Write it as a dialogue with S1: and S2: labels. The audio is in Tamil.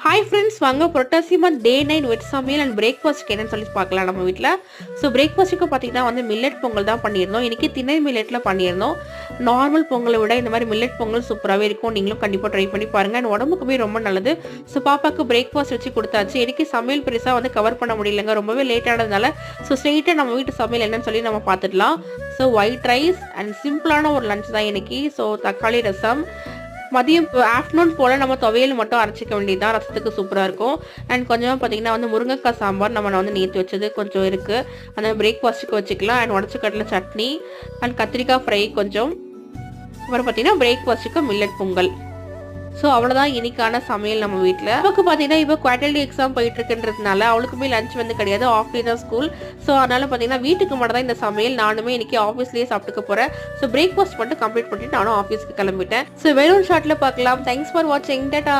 S1: ஹாய் ஃப்ரெண்ட்ஸ், வாங்க புரட்டாசி மந்த் டே 9 வெஜ் சமையல் அண்ட் பிரேக்ஃபாஸ்ட்க்கு என்னன்னு சொல்லி பார்க்கலாம் நம்ம வீட்டில். ஸோ பிரேக்ஃபாஸ்ட்டுக்கு பார்த்தீங்கன்னா மில்லட் பொங்கல் தான் பண்ணியிருந்தோம். இன்றைக்கி திணை மில்லட்டில் பண்ணியிருந்தோம். நார்மல் பொங்கலை விட இந்த மாதிரி மில்லட் பொங்கல் சூப்பராகவே இருக்கும். நீங்களும் கண்டிப்பாக ட்ரை பண்ணி பாருங்கள். அண்ட் உடம்புக்குமே ரொம்ப நல்லது. ஸோ பாப்பாவுக்கு பிரேக்ஃபாஸ்ட் வச்சு கொடுத்தாச்சு. இன்றைக்கி சமையல் பெருசாக கவர் பண்ண முடியலங்க, ரொம்பவே லேட் ஆனதுனால. ஸோ ஸ்ட்ரெயிட்டாக நம்ம வீட்டு சமையல் என்னன்னு சொல்லி நம்ம பார்த்துடலாம். ஸோ ஒயிட் ரைஸ் அண்ட் சிம்பிளான ஒரு லஞ்ச் தான் இன்றைக்கி. ஸோ தக்காளி ரசம், மதியம் ஆஃப்டர்நூன் போல் நம்ம துவையல் மட்டும் அரைச்சிக்க வேண்டியது தான், ரசத்துக்கு சூப்பராக இருக்கும். அண்ட் கொஞ்சமாக பார்த்தீங்கன்னா முருங்கைக்காய் சாம்பார் நம்ம நேற்று வச்சது கொஞ்சம் இருக்குது, அந்த பிரேக்ஃபாஸ்ட்டுக்கு வச்சுக்கலாம். அண்ட் உடச்சிக்கடலை சட்னி அண்ட் கத்திரிக்காய் ஃப்ரை கொஞ்சம். அப்புறம் பார்த்தீங்கன்னா பிரேக்ஃபாஸ்ட்டுக்கு மில்லட் பொங்கல். ஸோ அவ்வளோதான் இன்னைக்கான சமையல் நம்ம வீட்டில். நமக்கு பார்த்தீங்கன்னா இப்போ குவார்டர்லி எக்ஸாம் போயிட்டு இருக்குன்றதுனால அவளுக்குமே லஞ்ச் கிடையாது, ஆஃப்டே தான் ஸ்கூல். ஸோ அதனால பார்த்தீங்கன்னா வீட்டுக்கு மட்டும் தான் இந்த சமையல். நானுமே இன்னைக்கு ஆஃபீஸ்லேயே சாப்பிட்டுக்க போகிறேன். ஸோ பிரேக்ஃபாஸ்ட் மட்டும் கம்ப்ளீட் பண்ணிட்டு நானும் ஆஃபீஸ்க்கு கிளம்பிட்டேன். ஸோ வேறொரு ஷார்ட்டில் பார்க்கலாம். தேங்க்ஸ் ஃபார் வாட்சிங். டாடா.